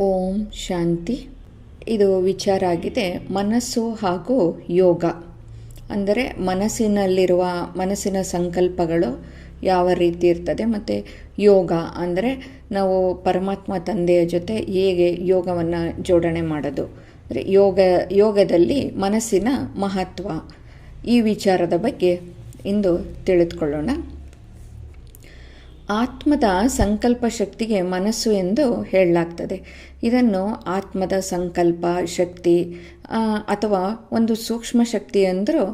ಓಂ ಶಾಂತಿ. ಇದು ವಿಚಾರ ಆಗಿದೆ ಮನಸ್ಸು ಹಾಗೂ ಯೋಗ. ಅಂದರೆ ಮನಸ್ಸಿನ ಸಂಕಲ್ಪಗಳು ಯಾವ ರೀತಿ ಇರ್ತದೆ, ಮತ್ತು ಯೋಗ ಅಂದರೆ ನಾವು ಪರಮಾತ್ಮ ತಂದೆಯ ಜೊತೆ ಹೇಗೆ ಯೋಗವನ್ನು ಜೋಡಣೆ ಮಾಡೋದು, ಅಂದರೆ ಯೋಗದಲ್ಲಿ ಮನಸ್ಸಿನ ಮಹತ್ವ, ಈ ವಿಚಾರದ ಬಗ್ಗೆ ಇಂದು ತಿಳಿದುಕೊಳ್ಳೋಣ. ಆತ್ಮದ ಸಂಕಲ್ಪ ಶಕ್ತಿಗೆ ಮನಸ್ಸು ಎಂದು ಹೇಳಲಾಗ್ತದೆ. ಇದನ್ನು ಆತ್ಮದ ಸಂಕಲ್ಪ ಶಕ್ತಿ ಅಥವಾ ಒಂದು ಸೂಕ್ಷ್ಮ ಶಕ್ತಿ ಅಂದರೂ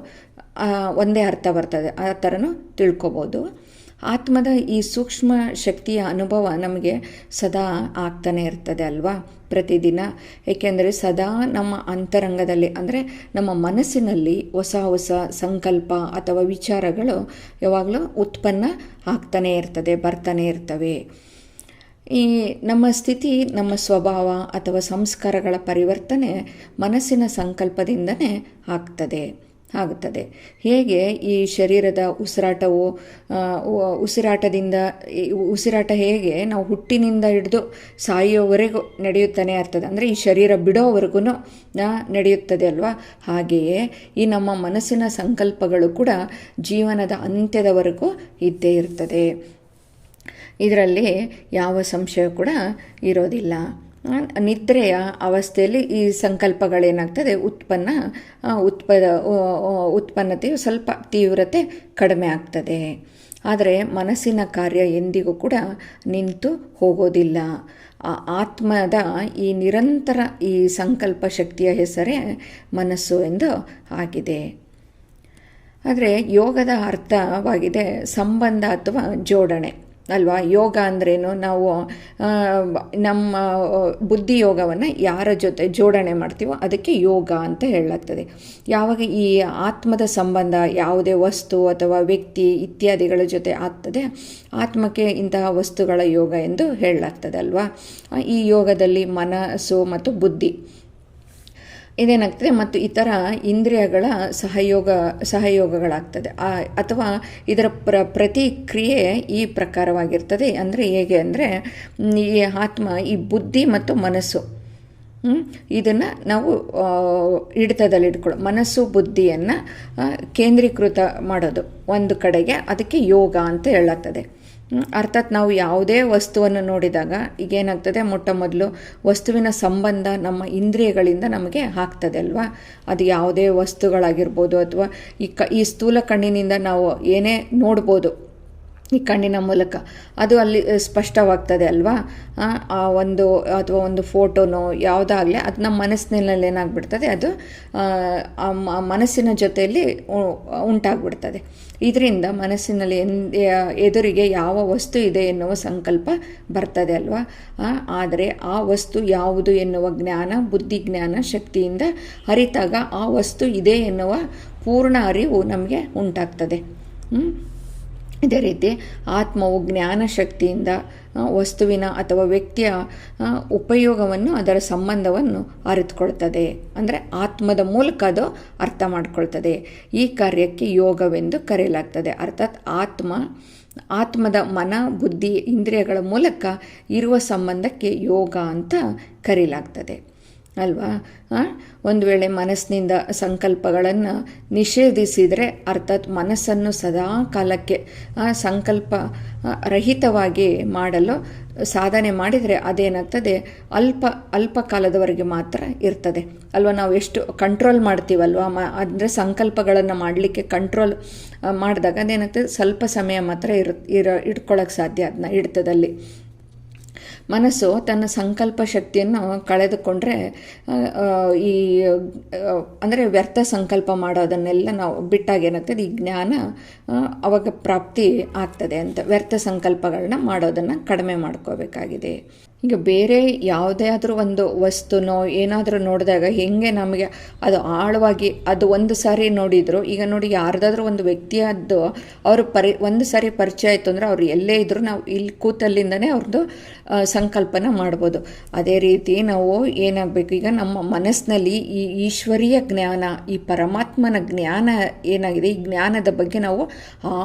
ಒಂದೇ ಅರ್ಥ ಬರ್ತದೆ, ಆ ಥರನೂ ತಿಳ್ಕೊಬೋದು. ಆತ್ಮದ ಈ ಸೂಕ್ಷ್ಮ ಶಕ್ತಿಯ ಅನುಭವ ನಮಗೆ ಸದಾ ಆಗ್ತಾನೆ ಇರ್ತದೆ ಅಲ್ವಾ, ಪ್ರತಿದಿನ. ಏಕೆಂದರೆ ಸದಾ ನಮ್ಮ ಅಂತರಂಗದಲ್ಲಿ ಅಂದರೆ ನಮ್ಮ ಮನಸ್ಸಿನಲ್ಲಿ ಹೊಸ ಹೊಸ ಸಂಕಲ್ಪ ಅಥವಾ ವಿಚಾರಗಳು ಯಾವಾಗಲೂ ಉತ್ಪನ್ನ ಆಗ್ತಾನೆ ಇರ್ತದೆ, ಬರ್ತಾನೆ ಇರ್ತವೆ. ಈ ನಮ್ಮ ಸ್ಥಿತಿ, ನಮ್ಮ ಸ್ವಭಾವ ಅಥವಾ ಸಂಸ್ಕಾರಗಳ ಪರಿವರ್ತನೆ ಮನಸ್ಸಿನ ಸಂಕಲ್ಪದಿಂದನೇ ಆಗುತ್ತದೆ. ಹೇಗೆ ಈ ಶರೀರದ ಉಸಿರಾಟ ಹೇಗೆ ನಾವು ಹುಟ್ಟಿನಿಂದ ಹಿಡಿದು ಸಾಯೋವರೆಗೂ ನಡೆಯುತ್ತಾನೆ ಇರ್ತದೆ, ಅಂದರೆ ಈ ಶರೀರ ಬಿಡೋವರೆಗೂ ನಡೆಯುತ್ತದೆ ಅಲ್ವಾ. ಹಾಗೆಯೇ ಈ ನಮ್ಮ ಮನಸ್ಸಿನ ಸಂಕಲ್ಪಗಳು ಕೂಡ ಜೀವನದ ಅಂತ್ಯದವರೆಗೂ ಇದ್ದೇ ಇರ್ತದೆ. ಇದರಲ್ಲಿ ಯಾವ ಸಂಶಯ ಕೂಡ ಇರೋದಿಲ್ಲ. ನಿದ್ರೆಯ ಅವಸ್ಥೆಯಲ್ಲಿ ಈ ಸಂಕಲ್ಪಗಳೇನಾಗ್ತದೆ, ಉತ್ಪನ್ನತೆಯು ಸ್ವಲ್ಪ ತೀವ್ರತೆ ಕಡಿಮೆ ಆಗ್ತದೆ. ಆದರೆ ಮನಸ್ಸಿನ ಕಾರ್ಯ ಎಂದಿಗೂ ಕೂಡ ನಿಂತು ಹೋಗೋದಿಲ್ಲ. ಆತ್ಮದ ಈ ನಿರಂತರ ಈ ಸಂಕಲ್ಪ ಶಕ್ತಿಯ ಹೆಸರೇ ಮನಸ್ಸು ಎಂದು ಆಗಿದೆ. ಆದರೆ ಯೋಗದ ಅರ್ಥವಾಗಿದೆ ಸಂಬಂಧ ಅಥವಾ ಜೋಡಣೆ ಅಲ್ವಾ. ಯೋಗ ಅಂದ್ರೇನು, ನಾವು ನಮ್ಮ ಬುದ್ಧಿ ಯೋಗವನ್ನು ಯಾರ ಜೊತೆ ಜೋಡಣೆ ಮಾಡ್ತೀವೋ ಅದಕ್ಕೆ ಯೋಗ ಅಂತ ಹೇಳಲಾಗ್ತದೆ. ಯಾವಾಗ ಈ ಆತ್ಮದ ಸಂಬಂಧ ಯಾವುದೇ ವಸ್ತು ಅಥವಾ ವ್ಯಕ್ತಿ ಇತ್ಯಾದಿಗಳ ಜೊತೆ ಆಗ್ತದೆ, ಆತ್ಮಕ್ಕೆ ಇಂತಹ ವಸ್ತುಗಳ ಯೋಗ ಎಂದು ಹೇಳಲಾಗ್ತದೆ ಅಲ್ವಾ. ಈ ಯೋಗದಲ್ಲಿ ಮನಸ್ಸು ಮತ್ತು ಬುದ್ಧಿ ಇದೇನಾಗ್ತದೆ, ಮತ್ತು ಇತರ ಇಂದ್ರಿಯಗಳ ಸಹಯೋಗಗಳಾಗ್ತದೆ. ಅಥವಾ ಇದರ ಪ್ರತಿಕ್ರಿಯೆ ಈ ಪ್ರಕಾರವಾಗಿರ್ತದೆ. ಅಂದರೆ ಹೇಗೆ ಅಂದರೆ, ಈ ಆತ್ಮ, ಈ ಬುದ್ಧಿ ಮತ್ತು ಮನಸ್ಸು ಇದನ್ನು ನಾವು ಹಿಡಿತದಲ್ಲಿ ಮನಸ್ಸು ಬುದ್ಧಿಯನ್ನು ಕೇಂದ್ರೀಕೃತ ಮಾಡೋದು ಒಂದು ಕಡೆಗೆ, ಅದಕ್ಕೆ ಯೋಗ ಅಂತ ಹೇಳಲಾಗ್ತದೆ. ಅರ್ಥಾತ್ ನಾವು ಯಾವುದೇ ವಸ್ತುವನ್ನು ನೋಡಿದಾಗ ಈಗೇನಾಗ್ತದೆ, ಮೊಟ್ಟ ಮೊದಲು ವಸ್ತುವಿನ ಸಂಬಂಧ ನಮ್ಮ ಇಂದ್ರಿಯಗಳಿಂದ ನಮಗೆ ಆಗ್ತದೆ ಅಲ್ವಾ. ಅದು ಯಾವುದೇ ವಸ್ತುಗಳಾಗಿರ್ಬೋದು, ಅಥವಾ ಈ ಸ್ಥೂಲ ಕಣ್ಣಿನಿಂದ ನಾವು ಏನೇ ನೋಡ್ಬೋದು ಈ ಕಣ್ಣಿನ ಮೂಲಕ, ಅದು ಅಲ್ಲಿ ಸ್ಪಷ್ಟವಾಗ್ತದೆ ಅಲ್ವಾ. ಒಂದು ಫೋಟೋನೋ ಯಾವುದಾಗಲಿ ಅದು ನಮ್ಮ ಮನಸ್ಸಿನಲ್ಲಿ ಏನಾಗ್ಬಿಡ್ತದೆ, ಅದು ಮನಸ್ಸಿನ ಜೊತೆಯಲ್ಲಿ ಉಂಟಾಗ್ಬಿಡ್ತದೆ. ಇದರಿಂದ ಮನಸ್ಸಿನಲ್ಲಿ ಎದುರಿಗೆ ಯಾವ ವಸ್ತು ಇದೆ ಎನ್ನುವ ಸಂಕಲ್ಪ ಬರ್ತದೆ ಅಲ್ವಾ. ಆದರೆ ಆ ವಸ್ತು ಯಾವುದು ಎನ್ನುವ ಜ್ಞಾನ, ಬುದ್ಧಿ ಜ್ಞಾನ ಶಕ್ತಿಯಿಂದ ಅರಿತಾಗ ಆ ವಸ್ತು ಇದೆ ಎನ್ನುವ ಪೂರ್ಣ ಅರಿವು ನಮಗೆ ಉಂಟಾಗ್ತದೆ. ಇದೇ ರೀತಿ ಆತ್ಮವು ಜ್ಞಾನ ಶಕ್ತಿಯಿಂದ ವಸ್ತುವಿನ ಅಥವಾ ವ್ಯಕ್ತಿಯ ಉಪಯೋಗವನ್ನು, ಅದರ ಸಂಬಂಧವನ್ನು ಅರಿತುಕೊಳ್ತದೆ. ಅಂದರೆ ಆತ್ಮದ ಮೂಲಕ ಅದು ಅರ್ಥ ಮಾಡ್ಕೊಳ್ತದೆ. ಈ ಕಾರ್ಯಕ್ಕೆ ಯೋಗವೆಂದು ಕರೆಯಲಾಗ್ತದೆ. ಅರ್ಥಾತ್ ಆತ್ಮದ ಮನ, ಬುದ್ಧಿ, ಇಂದ್ರಿಯಗಳ ಮೂಲಕ ಇರುವ ಸಂಬಂಧಕ್ಕೆ ಯೋಗ ಅಂತ ಕರೆಯಲಾಗ್ತದೆ ಅಲ್ವಾ. ಒಂದು ವೇಳೆ ಮನಸ್ಸಿನಿಂದ ಸಂಕಲ್ಪಗಳನ್ನು ನಿಷೇಧಿಸಿದರೆ, ಅರ್ಥಾತ್ ಮನಸ್ಸನ್ನು ಸದಾ ಕಾಲಕ್ಕೆ ಸಂಕಲ್ಪ ರಹಿತವಾಗಿ ಮಾಡಲು ಸಾಧನೆ ಮಾಡಿದರೆ ಅದೇನಾಗ್ತದೆ, ಅಲ್ಪ ಕಾಲದವರೆಗೆ ಮಾತ್ರ ಇರ್ತದೆ ಅಲ್ವಾ. ನಾವು ಎಷ್ಟು ಕಂಟ್ರೋಲ್ ಮಾಡ್ತೀವಲ್ವ, ಅಂದರೆ ಸಂಕಲ್ಪಗಳನ್ನು ಮಾಡಲಿಕ್ಕೆ ಕಂಟ್ರೋಲ್ ಮಾಡಿದಾಗ ಅದೇನಾಗ್ತದೆ, ಸ್ವಲ್ಪ ಸಮಯ ಮಾತ್ರ ಇಟ್ಕೊಳ್ಳೋಕ್ಕೆ ಸಾಧ್ಯ ಅದನ್ನ ಹಿಡಿತದಲ್ಲಿ. ಮನಸ್ಸು ತನ್ನ ಸಂಕಲ್ಪ ಶಕ್ತಿಯನ್ನು ಕಳೆದುಕೊಂಡ್ರೆ, ಅಂದರೆ ವ್ಯರ್ಥ ಸಂಕಲ್ಪ ಮಾಡೋದನ್ನೆಲ್ಲ ನಾವು ಬಿಟ್ಟಾಗ ಏನಾಗ್ತದೆ, ಈ ಜ್ಞಾನ ಅವಾಗ ಪ್ರಾಪ್ತಿ ಆಗ್ತದೆ ಅಂತ. ವ್ಯರ್ಥ ಸಂಕಲ್ಪಗಳನ್ನ ಮಾಡೋದನ್ನು ಕಡಿಮೆ ಮಾಡ್ಕೋಬೇಕಾಗಿದೆ. ಈಗ ಬೇರೆ ಯಾವುದೇ ಆದರೂ ಒಂದು ವಸ್ತುನೋ ಏನಾದರೂ ನೋಡಿದಾಗ ಹೆಂಗೆ ನಮಗೆ ಅದು ಆಳವಾಗಿ ಅದು ಒಂದು ಸಾರಿ ನೋಡಿದ್ರು, ಈಗ ನೋಡಿ ಯಾರ್ದಾದ್ರೂ ಒಂದು ವ್ಯಕ್ತಿಯದ್ದು ಅವರು ಒಂದು ಸಾರಿ ಪರಿಚಯ ಆಯಿತು ಅಂದರೆ ಅವ್ರು ಎಲ್ಲೇ ಇದ್ದರೂ ನಾವು ಇಲ್ಲಿ ಕೂತಲ್ಲಿಂದನೇ ಅವ್ರದ್ದು ಸಂಕಲ್ಪನ ಮಾಡ್ಬೋದು. ಅದೇ ರೀತಿ ನಾವು ಏನಾಗಬೇಕು, ಈಗ ನಮ್ಮ ಮನಸ್ಸಿನಲ್ಲಿ ಈ ಈಶ್ವರೀಯ ಜ್ಞಾನ, ಈ ಪರಮಾತ್ಮನ ಜ್ಞಾನ ಏನಾಗಿದೆ, ಈ ಜ್ಞಾನದ ಬಗ್ಗೆ ನಾವು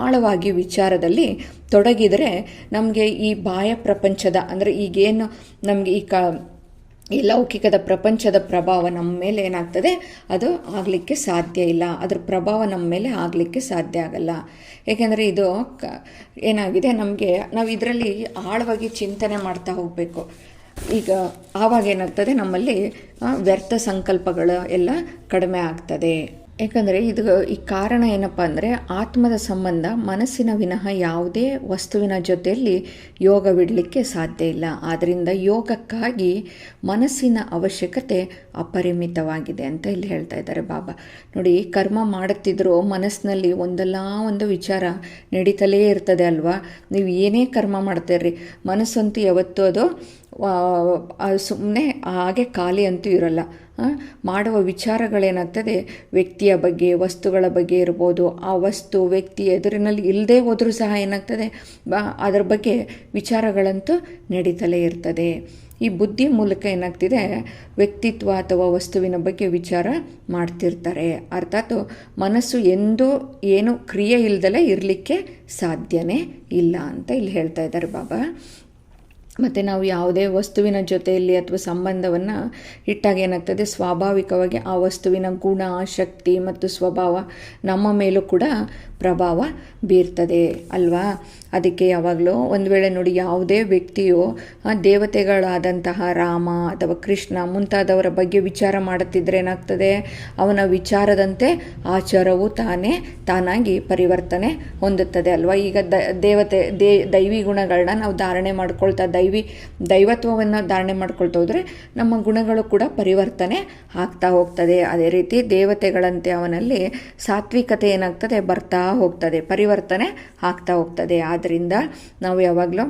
ಆಳವಾಗಿ ವಿಚಾರದಲ್ಲಿ ತೊಡಗಿದರೆ ನಮಗೆ ಈ ಬಾಹ್ಯ ಪ್ರಪಂಚದ ಅಂದರೆ ಈಗೇನು ನಮಗೆ ಈ ಲೌಕಿಕದ ಪ್ರಪಂಚದ ಪ್ರಭಾವ ನಮ್ಮ ಮೇಲೆ ಏನಾಗ್ತದೆ, ಅದು ಆಗಲಿಕ್ಕೆ ಸಾಧ್ಯ ಇಲ್ಲ. ಅದರ ಪ್ರಭಾವ ನಮ್ಮ ಮೇಲೆ ಆಗಲಿಕ್ಕೆ ಸಾಧ್ಯ ಆಗಲ್ಲ. ಏಕೆಂದರೆ ಇದು ಏನಾಗಿದೆ, ನಮಗೆ ನಾವು ಇದರಲ್ಲಿ ಆಳವಾಗಿ ಚಿಂತನೆ ಮಾಡ್ತಾ ಹೋಗಬೇಕು. ಈಗ ಆವಾಗ ಏನಾಗ್ತದೆ, ನಮ್ಮಲ್ಲಿ ವ್ಯರ್ಥ ಸಂಕಲ್ಪಗಳು ಎಲ್ಲ ಕಡಿಮೆ ಆಗ್ತದೆ. ಯಾಕಂದರೆ ಈ ಕಾರಣ ಏನಪ್ಪ ಅಂದರೆ, ಆತ್ಮದ ಸಂಬಂಧ ಮನಸ್ಸಿನ ವಿನಃ ಯಾವುದೇ ವಸ್ತುವಿನ ಜೊತೆಯಲ್ಲಿ ಯೋಗವಿಡಲಿಕ್ಕೆ ಸಾಧ್ಯ ಇಲ್ಲ. ಆದ್ದರಿಂದ ಯೋಗಕ್ಕಾಗಿ ಮನಸ್ಸಿನ ಅವಶ್ಯಕತೆ ಅಪರಿಮಿತವಾಗಿದೆ ಅಂತ ಇಲ್ಲಿ ಹೇಳ್ತಾ ಇದ್ದಾರೆ ಬಾಬಾ. ನೋಡಿ, ಕರ್ಮ ಮಾಡುತ್ತಿದ್ರೂ ಮನಸ್ಸಿನಲ್ಲಿ ಒಂದಲ್ಲ ಒಂದು ವಿಚಾರ ನಡೀತಲೇ ಇರ್ತದೆ ಅಲ್ವಾ. ನೀವು ಏನೇ ಕರ್ಮ ಮಾಡ್ತೀರಿ, ಮನಸ್ಸಂತೂ ಯಾವತ್ತೂ ಅದು ಸುಮ್ಮನೆ ಹಾಗೆ ಖಾಲಿ ಅಂತೂ ಇರೋಲ್ಲ. ಮಾಡುವ ವಿಚಾರಗಳೇನಾಗ್ತದೆ, ವ್ಯಕ್ತಿಯ ಬಗ್ಗೆ, ವಸ್ತುಗಳ ಬಗ್ಗೆ ಇರ್ಬೋದು. ಆ ವಸ್ತು ವ್ಯಕ್ತಿ ಎದುರಿನಲ್ಲಿ ಇಲ್ಲದೆ ಹೋದರೂ ಸಹ ಏನಾಗ್ತದೆ, ಅದರ ಬಗ್ಗೆ ವಿಚಾರಗಳಂತೂ ನಡೀತಲೇ ಇರ್ತದೆ. ಈ ಬುದ್ಧಿ ಮೂಲಕ ಏನಾಗ್ತಿದೆ, ವ್ಯಕ್ತಿತ್ವ ಅಥವಾ ವಸ್ತುವಿನ ಬಗ್ಗೆ ವಿಚಾರ ಮಾಡ್ತಿರ್ತಾರೆ. ಅರ್ಥಾತ್ ಮನಸ್ಸು ಎಂದೂ ಏನು ಕ್ರಿಯೆ ಇಲ್ದಲೇ ಇರಲಿಕ್ಕೆ ಸಾಧ್ಯನೇ ಇಲ್ಲ ಅಂತ ಇಲ್ಲಿ ಹೇಳ್ತಾ ಇದ್ದಾರೆ ಬಾಬಾ. ಮತ್ತು ನಾವು ಯಾವುದೇ ವಸ್ತುವಿನ ಜೊತೆಯಲ್ಲಿ ಅಥವಾ ಸಂಬಂಧವನ್ನು ಇಟ್ಟಾಗ ಏನಾಗ್ತದೆ, ಸ್ವಾಭಾವಿಕವಾಗಿ ಆ ವಸ್ತುವಿನ ಗುಣ, ಶಕ್ತಿ ಮತ್ತು ಸ್ವಭಾವ ನಮ್ಮ ಮೇಲೂ ಕೂಡ ಪ್ರಭಾವ ಬೀರ್ತದೆ ಅಲ್ವಾ. ಅದಕ್ಕೆ ಯಾವಾಗಲೂ ಒಂದು ವೇಳೆ ನೋಡಿ, ಯಾವುದೇ ವ್ಯಕ್ತಿಯು ದೇವತೆಗಳಾದಂತಹ ರಾಮ ಅಥವಾ ಕೃಷ್ಣ ಮುಂತಾದವರ ಬಗ್ಗೆ ವಿಚಾರ ಮಾಡುತ್ತಿದ್ದರೆ ಏನಾಗ್ತದೆ, ಅವನ ವಿಚಾರದಂತೆ ಆಚಾರವು ತಾನಾಗಿ ಪರಿವರ್ತನೆ ಹೊಂದುತ್ತದೆ ಅಲ್ವಾ. ಈಗ ದೈವಿ ಗುಣಗಳನ್ನ ನಾವು ಧಾರಣೆ ಮಾಡ್ಕೊಳ್ತಾ, ದೈವತ್ವವನ್ನು ಧಾರಣೆ ಮಾಡ್ಕೊಳ್ತಾ ಹೋದರೆ ನಮ್ಮ ಗುಣಗಳು ಕೂಡ ಪರಿವರ್ತನೆ ಆಗ್ತಾ ಹೋಗ್ತದೆ. ಅದೇ ರೀತಿ ದೇವತೆಗಳಂತೆ ಅವನಲ್ಲಿ ಸಾತ್ವಿಕತೆ ಏನಾಗ್ತದೆ, ಬರ್ತಾ ಹೋಗ್ತದೆ, ಪರಿವರ್ತನೆ ಆಗ್ತಾ ಹೋಗ್ತದೆ. ಆದ್ದರಿಂದ ನಾವು ಯಾವಾಗಲೂ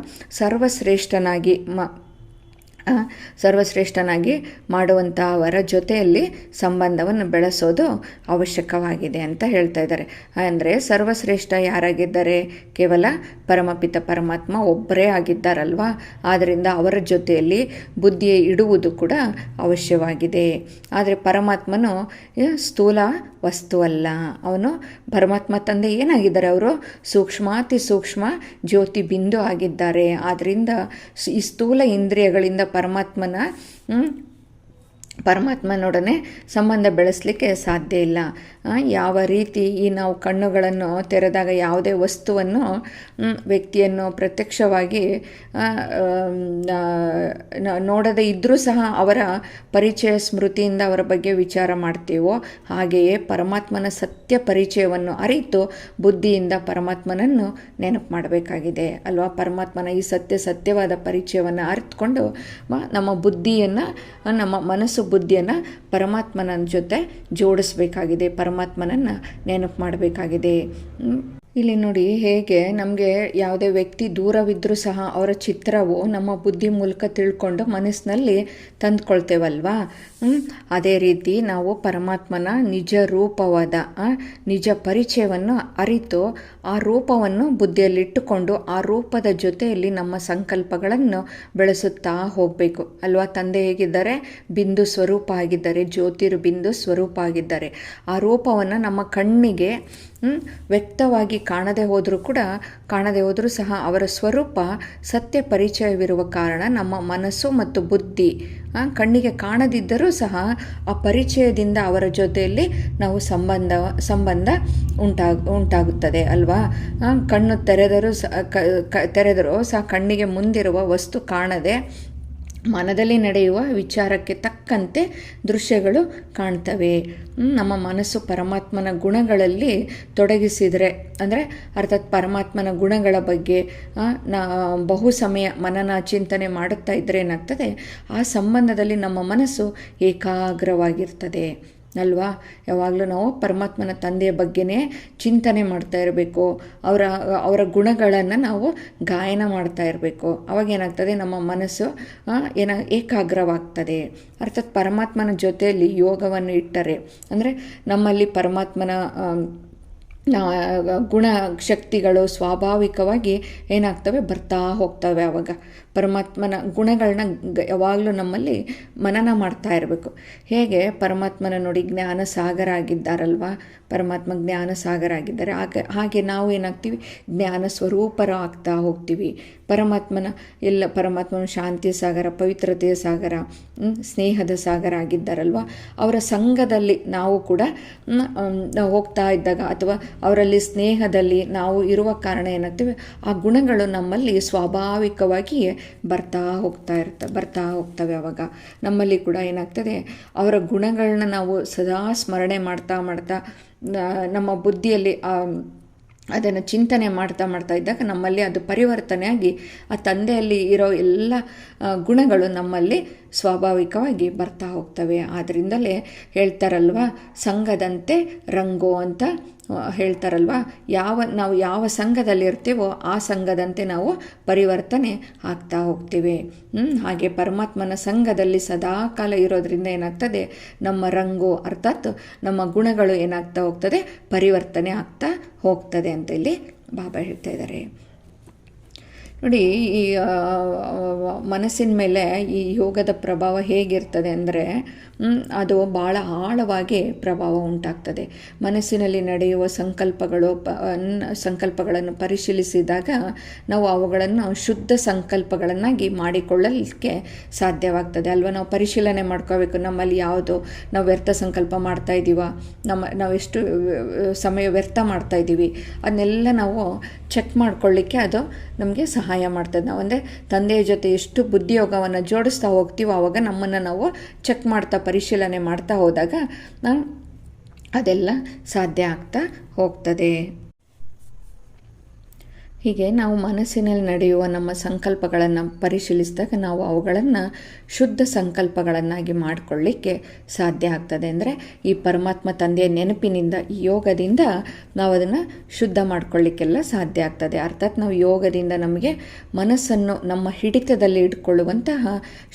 ಸರ್ವಶ್ರೇಷ್ಠನಾಗಿ ಮಾಡುವಂಥ ಅವರ ಜೊತೆಯಲ್ಲಿ ಸಂಬಂಧವನ್ನು ಬೆಳೆಸೋದು ಅವಶ್ಯಕವಾಗಿದೆ ಅಂತ ಹೇಳ್ತಾ ಇದ್ದಾರೆ. ಅಂದರೆ ಸರ್ವಶ್ರೇಷ್ಠ ಯಾರಾಗಿದ್ದಾರೆ, ಕೇವಲ ಪರಮಪಿತ ಪರಮಾತ್ಮ ಒಬ್ಬರೇ ಆಗಿದ್ದಾರಲ್ವಾ. ಆದ್ದರಿಂದ ಅವರ ಜೊತೆಯಲ್ಲಿ ಬುದ್ಧಿಯೇ ಇಡುವುದು ಕೂಡ ಅವಶ್ಯವಾಗಿದೆ. ಆದರೆ ಪರಮಾತ್ಮನು ಸ್ಥೂಲ ವಸ್ತುವಲ್ಲ. ಅವನು ಪರಮಾತ್ಮ ತಂದೆ ಏನಾಗಿದ್ದಾರೆ, ಅವರು ಸೂಕ್ಷ್ಮಾತಿ ಸೂಕ್ಷ್ಮ ಜ್ಯೋತಿ ಬಿಂದು ಆಗಿದ್ದಾರೆ. ಆದ್ದರಿಂದ ಈ ಸ್ಥೂಲ ಇಂದ್ರಿಯಗಳಿಂದ ಪರಮಾತ್ಮನೊಡನೆ ಸಂಬಂಧ ಬೆಳೆಸಲಿಕ್ಕೆ ಸಾಧ್ಯ ಇಲ್ಲ. ಯಾವ ರೀತಿ ಈ ನಾವು ಕಣ್ಣುಗಳನ್ನು ತೆರೆದಾಗ ಯಾವುದೇ ವಸ್ತುವನ್ನು, ವ್ಯಕ್ತಿಯನ್ನು ಪ್ರತ್ಯಕ್ಷವಾಗಿ ನೋಡದೇ ಇದ್ದರೂ ಸಹ ಅವರ ಪರಿಚಯ ಸ್ಮೃತಿಯಿಂದ ಅವರ ಬಗ್ಗೆ ವಿಚಾರ ಮಾಡ್ತೀವೋ, ಹಾಗೆಯೇ ಪರಮಾತ್ಮನ ಸತ್ಯ ಪರಿಚಯವನ್ನು ಅರಿತು ಬುದ್ಧಿಯಿಂದ ಪರಮಾತ್ಮನನ್ನು ನೆನಪು ಮಾಡಬೇಕಾಗಿದೆ ಅಲ್ವಾ. ಪರಮಾತ್ಮನ ಈ ಸತ್ಯವಾದ ಪರಿಚಯವನ್ನು ಅರಿತುಕೊಂಡು ನಮ್ಮ ಬುದ್ಧಿಯನ್ನು, ನಮ್ಮ ಮನಸ್ಸು ಬುದ್ಧಿಯನ್ನು ಪರಮಾತ್ಮನ ಜೊತೆ ಜೋಡಿಸಬೇಕಾಗಿದೆ, ಪರಮಾತ್ಮನನ್ನು ನೆನಪು ಮಾಡಬೇಕಾಗಿದೆ. ಇಲ್ಲಿ ನೋಡಿ ಹೇಗೆ ನಮಗೆ ಯಾವುದೇ ವ್ಯಕ್ತಿ ದೂರವಿದ್ದರೂ ಸಹ ಅವರ ಚಿತ್ರವು ನಮ್ಮ ಬುದ್ಧಿ ಮೂಲಕ ತಿಳ್ಕೊಂಡು ಮನಸ್ಸಿನಲ್ಲಿ ತಂದುಕೊಳ್ತೇವಲ್ವಾ. ಅದೇ ರೀತಿ ನಾವು ಪರಮಾತ್ಮನ ನಿಜ ರೂಪವಾದ ನಿಜ ಪರಿಚಯವನ್ನು ಅರಿತು ಆ ರೂಪವನ್ನು ಬುದ್ಧಿಯಲ್ಲಿಟ್ಟುಕೊಂಡು ಆ ರೂಪದ ಜೊತೆಯಲ್ಲಿ ನಮ್ಮ ಸಂಕಲ್ಪಗಳನ್ನು ಬೆಳೆಸುತ್ತಾ ಹೋಗಬೇಕು ಅಲ್ವಾ. ತಂದೆ ಹೇಗಿದ್ದಾರೆ, ಬಿಂದು ಸ್ವರೂಪ ಆಗಿದ್ದಾರೆ, ಜ್ಯೋತಿರ್ಬಿಂದು ಸ್ವರೂಪ ಆಗಿದ್ದಾರೆ. ಆ ರೂಪವನ್ನು ನಮ್ಮ ಕಣ್ಣಿಗೆ ವ್ಯಕ್ತವಾಗಿ ಕಾಣದೇ ಹೋದರೂ ಸಹ ಅವರ ಸ್ವರೂಪ ಸಂತ್ಯ ಪರಿಚಯವಿರುವ ಕಾರಣ ನಮ್ಮ ಮನಸ್ಸು ಮತ್ತು ಬುದ್ಧಿ ಕಣ್ಣಿಗೆ ಕಾಣದಿದ್ದರೂ ಸಹ ಆ ಪರಿಚಯದಿಂದ ಅವರ ಜೊತೆಯಲ್ಲಿ ನಾವು ಸಂಬಂಧ ಉಂಟಾಗುತ್ತದೆ ಅಲ್ವಾ. ಕಣ್ಣು ತೆರೆದರೂ ಸಹ ಕಣ್ಣಿಗೆ ಮುಂದಿರುವ ವಸ್ತು ಕಾಣದೆ ಮನದಲ್ಲಿ ನಡೆಯುವ ವಿಚಾರಕ್ಕೆ ತಕ್ಕಂತೆ ದೃಶ್ಯಗಳು ಕಾಣ್ತವೆ. ನಮ್ಮ ಮನಸ್ಸು ಪರಮಾತ್ಮನ ಗುಣಗಳಲ್ಲಿ ತೊಡಗಿಸಿದರೆ, ಅಂದರೆ ಅರ್ಥಾತ್ ಪರಮಾತ್ಮನ ಗುಣಗಳ ಬಗ್ಗೆ ಬಹು ಸಮಯ ಮನನ ಚಿಂತನೆ ಮಾಡುತ್ತಾ ಇದ್ದರೆ ಏನಾಗ್ತದೆ, ಆ ಸಂಬಂಧದಲ್ಲಿ ನಮ್ಮ ಮನಸ್ಸು ಏಕಾಗ್ರವಾಗಿರ್ತದೆ ಅಲ್ವಾ. ಯಾವಾಗಲೂ ನಾವು ಪರಮಾತ್ಮನ ತಂದೆಯ ಬಗ್ಗೆನೇ ಚಿಂತನೆ ಮಾಡ್ತಾ ಇರಬೇಕು. ಅವರ ಗುಣಗಳನ್ನು ನಾವು ಗಾಯನ ಮಾಡ್ತಾ ಇರಬೇಕು. ಅವಾಗ ಏನಾಗ್ತದೆ, ನಮ್ಮ ಮನಸ್ಸು ಏಕಾಗ್ರವಾಗ್ತದೆ. ಅರ್ಥಾತ್ ಪರಮಾತ್ಮನ ಜೊತೆಯಲ್ಲಿ ಯೋಗವನ್ನು ಇಟ್ಟರೆ, ಅಂದರೆ ನಮ್ಮಲ್ಲಿ ಪರಮಾತ್ಮನ ಗುಣ ಶಕ್ತಿಗಳು ಸ್ವಾಭಾವಿಕವಾಗಿ ಏನಾಗ್ತವೆ, ಬರ್ತಾ ಹೋಗ್ತವೆ. ಆವಾಗ ಪರಮಾತ್ಮನ ಗುಣಗಳನ್ನ ಯಾವಾಗಲೂ ನಮ್ಮಲ್ಲಿ ಮನನ ಮಾಡ್ತಾ ಇರಬೇಕು. ಹೇಗೆ ಪರಮಾತ್ಮನ ನೋಡಿ ಜ್ಞಾನ ಸಾಗರ ಆಗಿದ್ದಾರಲ್ವ, ಪರಮಾತ್ಮ ಜ್ಞಾನ ಸಾಗರ ಆಗಿದ್ದಾರೆ. ಹಾಗೆ ನಾವು ಏನಾಗ್ತೀವಿ, ಜ್ಞಾನ ಸ್ವರೂಪರ ಆಗ್ತಾ ಹೋಗ್ತೀವಿ. ಪರಮಾತ್ಮನ ಶಾಂತಿಯ ಸಾಗರ, ಪವಿತ್ರತೆಯ ಸಾಗರ, ಸ್ನೇಹದ ಸಾಗರ ಆಗಿದ್ದಾರಲ್ವ. ಅವರ ಸಂಘದಲ್ಲಿ ನಾವು ಕೂಡ ಹೋಗ್ತಾ ಇದ್ದಾಗ ಅಥವಾ ಅವರಲ್ಲಿ ಸ್ನೇಹದಲ್ಲಿ ನಾವು ಇರುವ ಕಾರಣ ಏನಾಗ್ತೀವಿ, ಆ ಗುಣಗಳು ನಮ್ಮಲ್ಲಿ ಸ್ವಾಭಾವಿಕವಾಗಿ ಬರ್ತಾ ಹೋಗ್ತವೆ. ಆವಾಗ ನಮ್ಮಲ್ಲಿ ಕೂಡ ಏನಾಗ್ತದೆ, ಅವರ ಗುಣಗಳನ್ನ ನಾವು ಸದಾ ಸ್ಮರಣೆ ಮಾಡ್ತಾ ನಮ್ಮ ಬುದ್ಧಿಯಲ್ಲಿ ಅದನ್ನು ಚಿಂತನೆ ಮಾಡ್ತಾ ಇದ್ದಾಗ ನಮ್ಮಲ್ಲಿ ಅದು ಪರಿವರ್ತನೆಯಾಗಿ ಆ ತಂದೆಯಲ್ಲಿ ಇರೋ ಎಲ್ಲ ಗುಣಗಳು ನಮ್ಮಲ್ಲಿ ಸ್ವಾಭಾವಿಕವಾಗಿ ಬರ್ತಾ ಹೋಗ್ತವೆ. ಆದ್ದರಿಂದಲೇ ಹೇಳ್ತಾರಲ್ವ, ಸಂಘದಂತೆ ರಂಗೋ ಅಂತ ಹೇಳ್ತಾರಲ್ವ. ನಾವು ಯಾವ ಸಂಘದಲ್ಲಿ ಇರ್ತೀವೋ ಆ ಸಂಘದಂತೆ ನಾವು ಪರಿವರ್ತನೆ ಆಗ್ತಾ ಹೋಗ್ತೀವಿ. ಹಾಗೆ ಪರಮಾತ್ಮನ ಸಂಘದಲ್ಲಿ ಸದಾಕಾಲ ಇರೋದ್ರಿಂದ ಏನಾಗ್ತದೆ, ನಮ್ಮ ರಂಗು ಅರ್ಥಾತ್ ನಮ್ಮ ಗುಣಗಳು ಏನಾಗ್ತಾ ಹೋಗ್ತದೆ, ಪರಿವರ್ತನೆ ಆಗ್ತಾ ಹೋಗ್ತದೆ ಅಂತ ಇಲ್ಲಿ ಬಾಬಾ ಹೇಳ್ತಾ ಇದ್ದಾರೆ. ನೋಡಿ, ಈ ಮನಸ್ಸಿನ ಮೇಲೆ ಈ ಯೋಗದ ಪ್ರಭಾವ ಹೇಗಿರ್ತದೆ ಅಂದರೆ, ಅದು ಭಾಳ ಆಳವಾಗಿ ಪ್ರಭಾವ ಉಂಟಾಗ್ತದೆ. ಮನಸ್ಸಿನಲ್ಲಿ ನಡೆಯುವ ಸಂಕಲ್ಪಗಳನ್ನು ಪರಿಶೀಲಿಸಿದಾಗ ನಾವು ಅವುಗಳನ್ನು ಶುದ್ಧ ಸಂಕಲ್ಪಗಳನ್ನಾಗಿ ಮಾಡಿಕೊಳ್ಳಲಿಕ್ಕೆ ಸಾಧ್ಯವಾಗ್ತದೆ ಅಲ್ವಾ. ನಾವು ಪರಿಶೀಲನೆ ಮಾಡ್ಕೋಬೇಕು, ನಮ್ಮಲ್ಲಿ ಯಾವುದು ನಾವು ವ್ಯರ್ಥ ಸಂಕಲ್ಪ ಮಾಡ್ತಾ ಇದ್ದೀವ, ನಾವು ಎಷ್ಟು ಸಮಯ ವ್ಯರ್ಥ ಮಾಡ್ತಾ ಇದ್ದೀವಿ, ಅದನ್ನೆಲ್ಲ ನಾವು ಚೆಕ್ ಮಾಡ್ಕೊಳ್ಳಿಕ್ಕೆ ಅದು ನಮಗೆ ಸಹಾಯ ಮಾಡ್ತದೆ. ನಾವು ಅಂದರೆ ತಂದೆಯ ಜೊತೆ ಎಷ್ಟು ಬುದ್ಧಿಯೋಗವನ್ನು ಜೋಡಿಸ್ತಾ ಹೋಗ್ತೀವೋ ಆವಾಗ ನಮ್ಮನ್ನು ನಾವು ಚೆಕ್ ಮಾಡ್ತಾ ಪರಿಶೀಲನೆ ಮಾಡ್ತಾ ಹೋದಾಗ ಅದೆಲ್ಲ ಸಾಧ್ಯ ಆಗ್ತಾ ಹೋಗ್ತದೆ. ಹೀಗೆ ನಾವು ಮನಸ್ಸಿನಲ್ಲಿ ನಡೆಯುವ ನಮ್ಮ ಸಂಕಲ್ಪಗಳನ್ನು ಪರಿಶೀಲಿಸಿದಾಗ ನಾವು ಅವುಗಳನ್ನು ಶುದ್ಧ ಸಂಕಲ್ಪಗಳನ್ನಾಗಿ ಮಾಡಿಕೊಳ್ಳಿಕ್ಕೆ ಸಾಧ್ಯ ಆಗ್ತದೆ. ಅಂದರೆ ಈ ಪರಮಾತ್ಮ ತಂದೆಯ ನೆನಪಿನಿಂದ, ಈ ಯೋಗದಿಂದ ನಾವು ಅದನ್ನು ಶುದ್ಧ ಮಾಡಿಕೊಳ್ಳಿಕ್ಕೆಲ್ಲ ಸಾಧ್ಯ ಆಗ್ತದೆ. ಅರ್ಥಾತ್ ನಾವು ಯೋಗದಿಂದ ನಮಗೆ ಮನಸ್ಸನ್ನು ನಮ್ಮ ಹಿಡಿತದಲ್ಲಿ ಇಟ್ಕೊಳ್ಳುವಂತಹ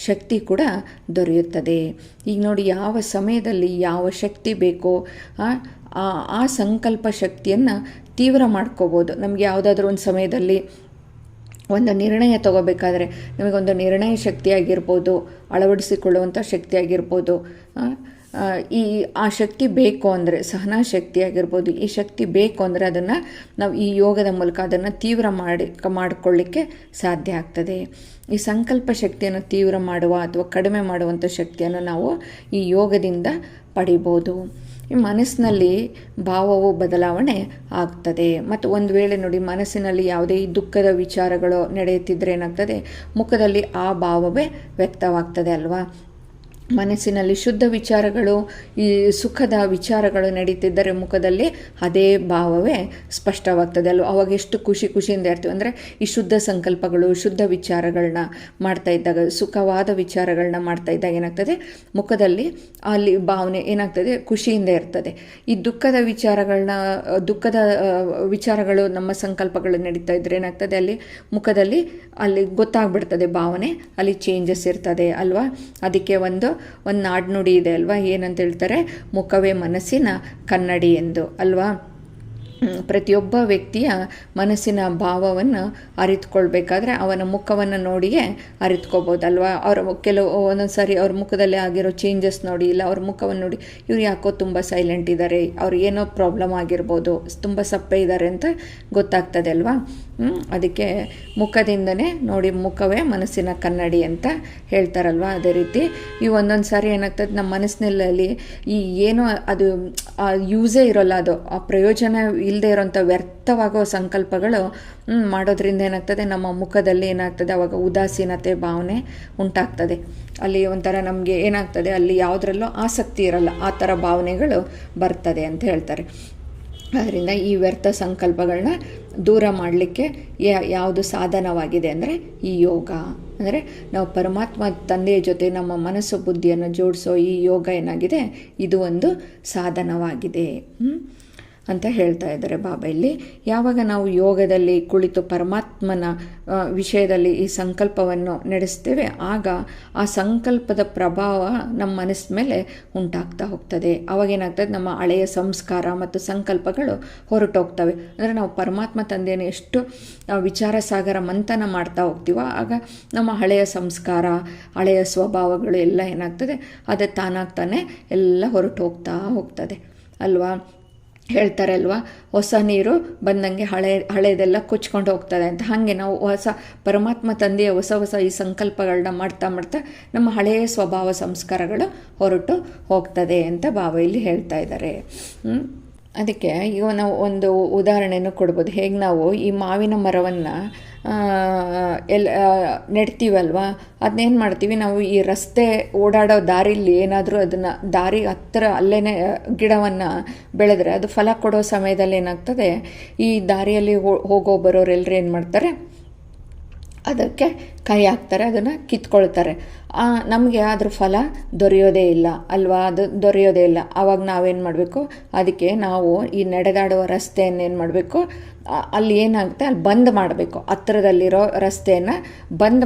ಶಕ್ತಿ ಕೂಡ ದೊರೆಯುತ್ತದೆ. ಈಗ ನೋಡಿ, ಯಾವ ಸಮಯದಲ್ಲಿ ಯಾವ ಶಕ್ತಿ ಬೇಕೋ ಆ ಸಂಕಲ್ಪ ಶಕ್ತಿಯನ್ನು ತೀವ್ರ ಮಾಡ್ಕೋಬೋದು. ನಮಗೆ ಯಾವುದಾದ್ರೂ ಒಂದು ಸಮಯದಲ್ಲಿ ಒಂದು ನಿರ್ಣಯ ತಗೋಬೇಕಾದ್ರೆ ನಮಗೊಂದು ನಿರ್ಣಯ ಶಕ್ತಿಯಾಗಿರ್ಬೋದು, ಅಳವಡಿಸಿಕೊಳ್ಳುವಂಥ ಶಕ್ತಿಯಾಗಿರ್ಬೋದು, ಆ ಶಕ್ತಿ ಬೇಕು ಅಂದರೆ ಸಹನಾ ಶಕ್ತಿ ಆಗಿರ್ಬೋದು, ಈ ಶಕ್ತಿ ಬೇಕು ಅಂದರೆ ಅದನ್ನು ನಾವು ಈ ಯೋಗದ ಮೂಲಕ ಅದನ್ನು ತೀವ್ರ ಮಾಡಿಕೊಳ್ಳಿಕ್ಕೆ ಸಾಧ್ಯ ಆಗ್ತದೆ. ಈ ಸಂಕಲ್ಪ ಶಕ್ತಿಯನ್ನು ತೀವ್ರ ಮಾಡುವ ಅಥವಾ ಕಡಿಮೆ ಮಾಡುವಂಥ ಶಕ್ತಿಯನ್ನು ನಾವು ಈ ಯೋಗದಿಂದ ಪಡಿಬೋದು. ಈ ಮನಸ್ಸಿನಲ್ಲಿ ಭಾವವು ಬದಲಾವಣೆ ಆಗ್ತದೆ. ಮತ್ತು ಒಂದು ವೇಳೆ ನೋಡಿ, ಮನಸ್ಸಿನಲ್ಲಿ ಯಾವುದೇ ದುಃಖದ ವಿಚಾರಗಳು ನಡೆಯುತ್ತಿದ್ದರೆ ಏನಾಗ್ತದೆ, ಮುಖದಲ್ಲಿ ಆ ಭಾವವೇ ವ್ಯಕ್ತವಾಗ್ತದೆ ಅಲ್ವಾ. ಮನಸ್ಸಿನಲ್ಲಿ ಶುದ್ಧ ವಿಚಾರಗಳು, ಈ ಸುಖದ ವಿಚಾರಗಳು ನಡೀತಿದ್ದರೆ ಮುಖದಲ್ಲಿ ಅದೇ ಭಾವವೇ ಸ್ಪಷ್ಟವಾಗ್ತದೆ ಅಲ್ವ. ಅವಾಗ ಎಷ್ಟು ಖುಷಿಯಿಂದ ಇರ್ತೀವಿ ಅಂದರೆ, ಈ ಶುದ್ಧ ಸಂಕಲ್ಪಗಳು, ಶುದ್ಧ ವಿಚಾರಗಳನ್ನ ಮಾಡ್ತಾ ಇದ್ದಾಗ, ಸುಖವಾದ ವಿಚಾರಗಳನ್ನ ಮಾಡ್ತಾ ಇದ್ದಾಗ ಏನಾಗ್ತದೆ, ಮುಖದಲ್ಲಿ ಅಲ್ಲಿ ಭಾವನೆ ಏನಾಗ್ತದೆ, ಖುಷಿಯಿಂದ ಇರ್ತದೆ. ಈ ದುಃಖದ ವಿಚಾರಗಳು ನಮ್ಮ ಸಂಕಲ್ಪಗಳು ನಡೀತಾ ಇದ್ದರೆ ಏನಾಗ್ತದೆ, ಅಲ್ಲಿ ಮುಖದಲ್ಲಿ ಅಲ್ಲಿ ಗೊತ್ತಾಗ್ಬಿಡ್ತದೆ, ಭಾವನೆ ಅಲ್ಲಿ ಚೇಂಜಸ್ ಇರ್ತದೆ ಅಲ್ವಾ. ಅದಕ್ಕೆ ಒಂದು ನಾಡ್ನುಡಿ ಇದೆ ಅಲ್ವಾ, ಏನಂತ ಹೇಳ್ತಾರೆ, ಮುಖವೇ ಮನಸ್ಸಿನ ಕನ್ನಡಿ ಎಂದು ಅಲ್ವಾ. ಪ್ರತಿಯೊಬ್ಬ ವ್ಯಕ್ತಿಯ ಮನಸ್ಸಿನ ಭಾವವನ್ನು ಅರಿತುಕೊಳ್ಬೇಕಾದ್ರೆ ಅವನ ಮುಖವನ್ನು ನೋಡಿಯೇ ಅರಿತುಕೋಬೋದಲ್ವಾ. ಒಂದೊಂದು ಸಾರಿ ಅವ್ರ ಮುಖದಲ್ಲಿ ಆಗಿರೋ ಚೇಂಜಸ್ ನೋಡಿ, ಇಲ್ಲ ಅವ್ರ ಮುಖವನ್ನು ನೋಡಿ, ಇವ್ರು ಯಾಕೋ ತುಂಬ ಸೈಲೆಂಟ್ ಇದ್ದಾರೆ, ಅವ್ರು ಏನೋ ಪ್ರಾಬ್ಲಮ್ ಆಗಿರ್ಬೋದು, ತುಂಬ ಸಪ್ಪೆ ಇದ್ದಾರೆ ಅಂತ ಗೊತ್ತಾಗ್ತದೆ ಅಲ್ವಾ. ಅದಕ್ಕೆ ಮುಖದಿಂದನೇ ನೋಡಿ, ಮುಖವೇ ಮನಸ್ಸಿನ ಕನ್ನಡಿ ಅಂತ ಹೇಳ್ತಾರಲ್ವ. ಅದೇ ರೀತಿ ಈ ಒಂದೊಂದು ಸಾರಿ ಏನಾಗ್ತದೆ, ನಮ್ಮ ಮನಸ್ಸಿನಲ್ಲಿ ಈ ಏನೋ ಅದು ಯೂಸೇ ಇರೋಲ್ಲ, ಅದು ಆ ಪ್ರಯೋಜನ ಇಲ್ಲದೆ ಇರೋಂಥ ವ್ಯರ್ಥವಾಗೋ ಸಂಕಲ್ಪಗಳು ಮಾಡೋದ್ರಿಂದ ಏನಾಗ್ತದೆ, ನಮ್ಮ ಮುಖದಲ್ಲಿ ಏನಾಗ್ತದೆ, ಅವಾಗ ಉದಾಸೀನತೆ ಭಾವನೆ ಉಂಟಾಗ್ತದೆ. ಅಲ್ಲಿ ಒಂಥರ ನಮಗೆ ಏನಾಗ್ತದೆ, ಅಲ್ಲಿ ಯಾವುದ್ರಲ್ಲೂ ಆಸಕ್ತಿ ಇರಲ್ಲ, ಆ ಥರ ಭಾವನೆಗಳು ಬರ್ತದೆ ಅಂತ ಹೇಳ್ತಾರೆ. ಆದ್ದರಿಂದ ಈ ವ್ಯರ್ಥ ಸಂಕಲ್ಪಗಳನ್ನ ದೂರ ಮಾಡಲಿಕ್ಕೆ ಯಾವುದು ಸಾಧನವಾಗಿದೆ ಅಂದರೆ ಈ ಯೋಗ. ಅಂದರೆ ನಾವು ಪರಮಾತ್ಮ ತಂದೆಯ ಜೊತೆ ನಮ್ಮ ಮನಸ್ಸು ಬುದ್ಧಿಯನ್ನು ಜೋಡಿಸೋ ಈ ಯೋಗ ಏನಾಗಿದೆ, ಇದು ಒಂದು ಸಾಧನವಾಗಿದೆ. ಅಂತ ಹೇಳ್ತಾ ಇದ್ದಾರೆ ಬಾಬಾ ಇಲ್ಲಿ. ಯಾವಾಗ ನಾವು ಯೋಗದಲ್ಲಿ ಕುಳಿತು ಪರಮಾತ್ಮನ ವಿಷಯದಲ್ಲಿ ಈ ಸಂಕಲ್ಪವನ್ನು ನಡೆಸ್ತೇವೆ, ಆಗ ಆ ಸಂಕಲ್ಪದ ಪ್ರಭಾವ ನಮ್ಮ ಮನಸ್ಸಿನ ಮೇಲೆ ಉಂಟಾಗ್ತಾ ಹೋಗ್ತದೆ. ಅವಾಗೇನಾಗ್ತದೆ, ನಮ್ಮ ಹಳೆಯ ಸಂಸ್ಕಾರ ಮತ್ತು ಸಂಕಲ್ಪಗಳು ಹೊರಟೋಗ್ತವೆ. ಅಂದರೆ ನಾವು ಪರಮಾತ್ಮ ತಂದೆಯನ್ನು ಎಷ್ಟು ವಿಚಾರ ಸಾಗರ ಮಂಥನ ಮಾಡ್ತಾ ಹೋಗ್ತೀವೋ, ಆಗ ನಮ್ಮ ಹಳೆಯ ಸಂಸ್ಕಾರ, ಹಳೆಯ ಸ್ವಭಾವಗಳು ಎಲ್ಲ ಏನಾಗ್ತದೆ, ಅದು ತಾನಾಗ್ತಾನೆ ಎಲ್ಲ ಹೊರಟು ಹೋಗ್ತದೆ ಅಲ್ವಾ. ಹೇಳ್ತಾರೆ ಅಲ್ವಾ, ಹೊಸ ನೀರು ಬಂದಂಗೆ ಹಳೆಯದೆಲ್ಲ ಕೊಚ್ಕೊಂಡು ಹೋಗ್ತದೆ ಅಂತ. ಹಾಗೆ ನಾವು ಪರಮಾತ್ಮ ತಂದೆಯ ಹೊಸ ಈ ಸಂಕಲ್ಪಗಳನ್ನ ಮಾಡ್ತಾ ನಮ್ಮ ಹಳೆಯ ಸ್ವಭಾವ ಸಂಸ್ಕಾರಗಳು ಹೊರಟು ಹೋಗ್ತದೆ ಅಂತ ಬಾಬಾ ಇಲ್ಲಿ ಹೇಳ್ತಾ ಇದ್ದಾರೆ. ಅದಕ್ಕೆ ಈಗ ನಾವು ಒಂದು ಉದಾಹರಣೆಯನ್ನು ಕೊಡ್ಬೋದು. ಹೇಗೆ ನಾವು ಈ ಮಾವಿನ ಮರವನ್ನು ನೆಡ್ತೀವಲ್ವ, ಅದನ್ನೇನು ಮಾಡ್ತೀವಿ ನಾವು, ಈ ರಸ್ತೆ ಓಡಾಡೋ ದಾರಿಲಿ ಏನಾದರೂ ಅದನ್ನು ದಾರಿ ಹತ್ತಿರ ಅಲ್ಲೇ ಗಿಡವನ್ನು ಬೆಳೆದ್ರೆ ಅದು ಫಲ ಕೊಡೋ ಸಮಯದಲ್ಲಿ ಏನಾಗ್ತದೆ, ಈ ದಾರಿಯಲ್ಲಿ ಹೋಗೋ ಬರೋರೆಲ್ಲರೂ ಏನು ಮಾಡ್ತಾರೆ, ಅದಕ್ಕೆ ಕೈ ಹಾಕ್ತಾರೆ, ಅದನ್ನು ಕಿತ್ಕೊಳ್ತಾರೆ. ನಮಗೆ ಅದ್ರ ಫಲ ದೊರೆಯೋದೇ ಇಲ್ಲ ಅಲ್ವಾ, ಅದು ದೊರೆಯೋದೇ ಇಲ್ಲ. ಆವಾಗ ನಾವೇನು ಮಾಡಬೇಕು, ಅದಕ್ಕೆ ನಾವು ಈ ನಡೆದಾಡುವ ರಸ್ತೆಯನ್ನು ಏನು ಮಾಡಬೇಕು, ಅಲ್ಲಿ ಏನಾಗುತ್ತೆ ಅಲ್ಲಿ ಬಂದ್ ಮಾಡಬೇಕು. ಹತ್ತಿರದಲ್ಲಿರೋ ರಸ್ತೆಯನ್ನು ಬಂದ್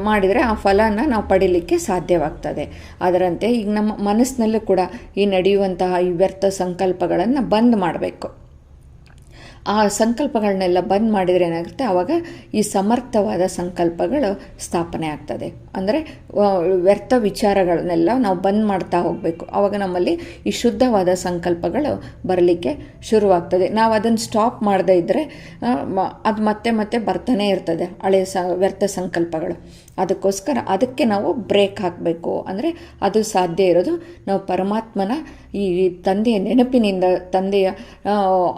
ಮಾಡಿದರೆ ಆ ಫಲನ ನಾವು ಪಡೀಲಿಕ್ಕೆ ಸಾಧ್ಯವಾಗ್ತದೆ. ಅದರಂತೆ ಈಗ ನಮ್ಮ ಮನಸ್ಸಿನಲ್ಲೂ ಕೂಡ ಈ ನಡೆಯುವಂತಹ ಈ ವ್ಯರ್ಥ ಸಂಕಲ್ಪಗಳನ್ನು ಬಂದ್ ಮಾಡಬೇಕು. ಆ ಸಂಕಲ್ಪಗಳನ್ನೆಲ್ಲ ಬಂದ್ ಮಾಡಿದರೆ ಏನಾಗುತ್ತೆ, ಆವಾಗ ಈ ಸಮರ್ಥವಾದ ಸಂಕಲ್ಪಗಳು ಸ್ಥಾಪನೆ ಆಗ್ತದೆ. ಅಂದರೆ ವ್ಯರ್ಥ ವಿಚಾರಗಳನ್ನೆಲ್ಲ ನಾವು ಬಂದ್ ಮಾಡ್ತಾ ಹೋಗಬೇಕು. ಆವಾಗ ನಮ್ಮಲ್ಲಿ ಈ ಶುದ್ಧವಾದ ಸಂಕಲ್ಪಗಳು ಬರಲಿಕ್ಕೆ ಶುರುವಾಗ್ತದೆ. ನಾವು ಅದನ್ನು ಸ್ಟಾಪ್ ಮಾಡದೇ ಇದ್ದರೆ ಅದು ಮತ್ತೆ ಬರ್ತಾನೆ ಇರ್ತದೆ ಹಳೆಯ ವ್ಯರ್ಥ ಸಂಕಲ್ಪಗಳು. ಅದಕ್ಕೋಸ್ಕರ ಅದಕ್ಕೆ ನಾವು ಬ್ರೇಕ್ ಹಾಕಬೇಕು. ಅಂದರೆ ಅದು ಸಾಧ್ಯ ಇರೋದು ನಾವು ಪರಮಾತ್ಮನ ಈ ತಂದೆಯ ನೆನಪಿನಿಂದ, ತಂದೆಯ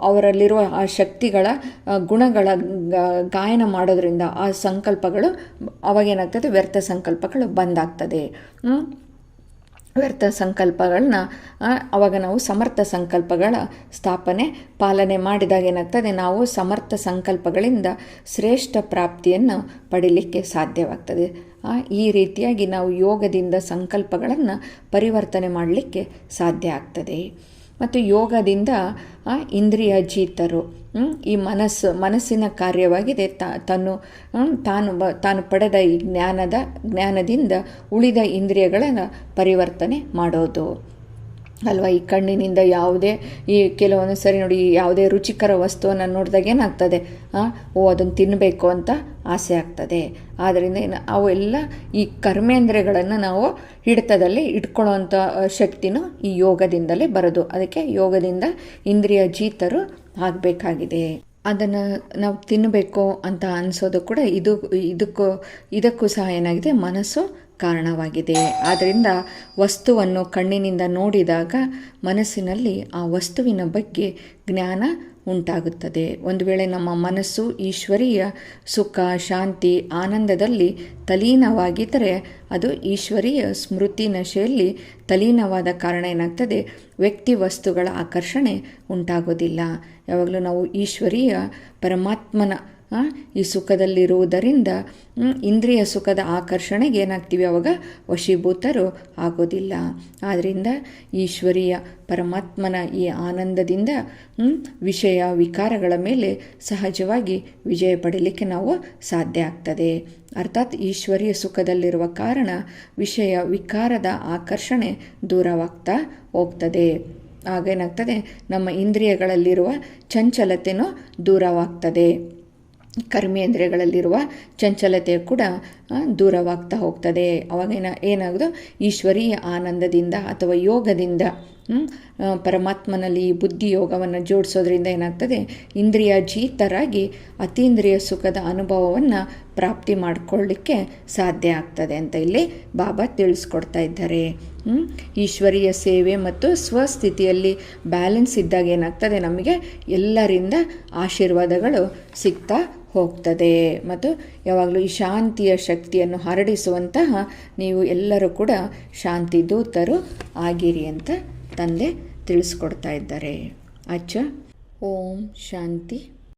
ಅವರಲ್ಲಿರುವ ಆ ಶಕ್ತಿಗಳ ಗುಣಗಳ ಗಾಯನ ಮಾಡೋದ್ರಿಂದ ಆ ಸಂಕಲ್ಪಗಳು ಅವಾಗೇನಾಗ್ತದೆ, ವ್ಯರ್ಥ ಸಂಕಲ್ಪಗಳು ಬಂದಾಗ್ತದೆ. ವ್ಯರ್ಥ ಸಂಕಲ್ಪಗಳನ್ನ ಅವಾಗ ನಾವು ಸಮರ್ಥ ಸಂಕಲ್ಪಗಳ ಸ್ಥಾಪನೆ ಪಾಲನೆ ಮಾಡಿದಾಗ ಏನಾಗ್ತದೆ, ನಾವು ಸಮರ್ಥ ಸಂಕಲ್ಪಗಳಿಂದ ಶ್ರೇಷ್ಠ ಪ್ರಾಪ್ತಿಯನ್ನು ಪಡೀಲಿಕ್ಕೆ ಸಾಧ್ಯವಾಗ್ತದೆ. ಈ ರೀತಿಯಾಗಿ ನಾವು ಯೋಗದಿಂದ ಸಂಕಲ್ಪಗಳನ್ನು ಪರಿವರ್ತನೆ ಮಾಡಲಿಕ್ಕೆ ಸಾಧ್ಯ ಆಗ್ತದೆ. ಮತ್ತು ಯೋಗದಿಂದ ಇಂದ್ರಿಯ ಜೀತರು, ಈ ಮನಸ್ಸಿನ ಕಾರ್ಯವಾಗಿದೆ ತಾನು ಪಡೆದ ಈ ಜ್ಞಾನದಿಂದ ಉಳಿದ ಇಂದ್ರಿಯಗಳನ್ನು ಪರಿವರ್ತನೆ ಮಾಡೋದು ಅಲ್ವಾ. ಈ ಕಣ್ಣಿನಿಂದ ಈ ಕೆಲವೊಂದು ಸರಿ ನೋಡಿ, ಯಾವುದೇ ರುಚಿಕರ ವಸ್ತುವನ್ನು ನೋಡಿದಾಗ ಏನಾಗ್ತದೆ, ಅದನ್ನು ತಿನ್ನಬೇಕು ಅಂತ ಆಸೆ ಆಗ್ತದೆ. ಆದ್ದರಿಂದ ಅವೆಲ್ಲ ಈ ಕರ್ಮೇಂದ್ರಿಯಗಳನ್ನು ನಾವು ಹಿಡಿತದಲ್ಲಿ ಇಟ್ಕೊಳ್ಳೋವಂಥ ಶಕ್ತಿನೂ ಈ ಯೋಗದಿಂದಲೇ ಬರೋದು. ಅದಕ್ಕೆ ಯೋಗದಿಂದ ಇಂದ್ರಿಯ ಜೀತರು ಆಗಬೇಕಾಗಿದೆ. ಅದನ್ನು ನಾವು ತಿನ್ನಬೇಕು ಅಂತ ಅನಿಸೋದು ಕೂಡ ಇದಕ್ಕೂ ಸಹ ಏನಾಗಿದೆ, ಮನಸ್ಸು ಕಾರಣವಾಗಿದೆ. ಆದ್ದರಿಂದ ವಸ್ತುವನ್ನು ಕಣ್ಣಿನಿಂದ ನೋಡಿದಾಗ ಮನಸ್ಸಿನಲ್ಲಿ ಆ ವಸ್ತುವಿನ ಬಗ್ಗೆ ಜ್ಞಾನ ಉಂಟಾಗುತ್ತದೆ. ಒಂದು ವೇಳೆ ನಮ್ಮ ಮನಸ್ಸು ಈಶ್ವರೀಯ ಸುಖ, ಶಾಂತಿ, ಆನಂದದಲ್ಲಿ ತಲೀನವಾಗಿದ್ದರೆ ಅದು ಈಶ್ವರೀಯ ಸ್ಮೃತಿ ನಶೆಯಲ್ಲಿ ತಲೀನವಾದ ಕಾರಣ ಏನಾಗ್ತದೆ, ವ್ಯಕ್ತಿ ವಸ್ತುಗಳ ಆಕರ್ಷಣೆ ಉಂಟಾಗೋದಿಲ್ಲ. ಯಾವಾಗಲೂ ನಾವು ಈಶ್ವರೀಯ ಪರಮಾತ್ಮನ ಈ ಸುಖದಲ್ಲಿರುವುದರಿಂದ ಇಂದ್ರಿಯ ಸುಖದ ಆಕರ್ಷಣೆಗೆ ಏನಾಗ್ತೀವಿ, ಅವಾಗ ವಶೀಭೂತರು ಆಗೋದಿಲ್ಲ. ಆದ್ದರಿಂದ ಈಶ್ವರೀಯ ಪರಮಾತ್ಮನ ಈ ಆನಂದದಿಂದ ವಿಷಯ ವಿಕಾರಗಳ ಮೇಲೆ ಸಹಜವಾಗಿ ವಿಜಯ ಪಡೀಲಿಕ್ಕೆ ನಾವು ಸಾಧ್ಯ ಆಗ್ತದೆ. ಅರ್ಥಾತ್ ಈಶ್ವರೀಯ ಸುಖದಲ್ಲಿರುವ ಕಾರಣ ವಿಷಯ ವಿಕಾರದ ಆಕರ್ಷಣೆ ದೂರವಾಗ್ತಾ ಹೋಗ್ತದೆ. ಆಗೇನಾಗ್ತದೆ, ನಮ್ಮ ಇಂದ್ರಿಯಗಳಲ್ಲಿರುವ ಚಂಚಲತೆಯೂ ದೂರವಾಗ್ತದೆ. ಕರ್ಮೇಂದ್ರಿಯಗಳಲ್ಲಿರುವ ಚಂಚಲತೆ ಕೂಡ ದೂರವಾಗ್ತಾ ಹೋಗ್ತದೆ. ಅವಾಗ ಏನಾಗೋದು, ಈಶ್ವರೀಯ ಆನಂದದಿಂದ ಅಥವಾ ಯೋಗದಿಂದ ಪರಮಾತ್ಮನಲ್ಲಿ ಈ ಬುದ್ಧಿ ಯೋಗವನ್ನು ಜೋಡಿಸೋದ್ರಿಂದ ಏನಾಗ್ತದೆ, ಇಂದ್ರಿಯ ಜೀತರಾಗಿ ಅತೀಂದ್ರಿಯ ಸುಖದ ಅನುಭವವನ್ನು ಪ್ರಾಪ್ತಿ ಮಾಡಿಕೊಳ್ಳಿಕ್ಕೆ ಸಾಧ್ಯ ಆಗ್ತದೆ ಅಂತ ಇಲ್ಲಿ ಬಾಬಾ ತಿಳಿಸ್ಕೊಡ್ತಾ ಇದ್ದಾರೆ. ಈಶ್ವರೀಯ ಸೇವೆ ಮತ್ತು ಸ್ವಸ್ಥಿತಿಯಲ್ಲಿ ಬ್ಯಾಲೆನ್ಸ್ ಇದ್ದಾಗ ಏನಾಗ್ತದೆ, ನಮಗೆ ಎಲ್ಲರಿಂದ ಆಶೀರ್ವಾದಗಳು ಸಿಗ್ತಾ ಹೋಗ್ತದೆ. ಮತ್ತು ಯಾವಾಗಲೂ ಈ ಶಾಂತಿಯ ಶಕ್ತಿಯನ್ನು ಹರಡಿಸುವಂತಹ ನೀವು ಎಲ್ಲರೂ ಕೂಡ ಶಾಂತಿ ದೂತರು ಆಗಿರಿ ಅಂತ ತಂದೆ ತಿಳಿಸ್ಕೊಡ್ತಾ ಇದ್ದಾರೆ. ಅಚ್ಚ. ಓಂ ಶಾಂತಿ.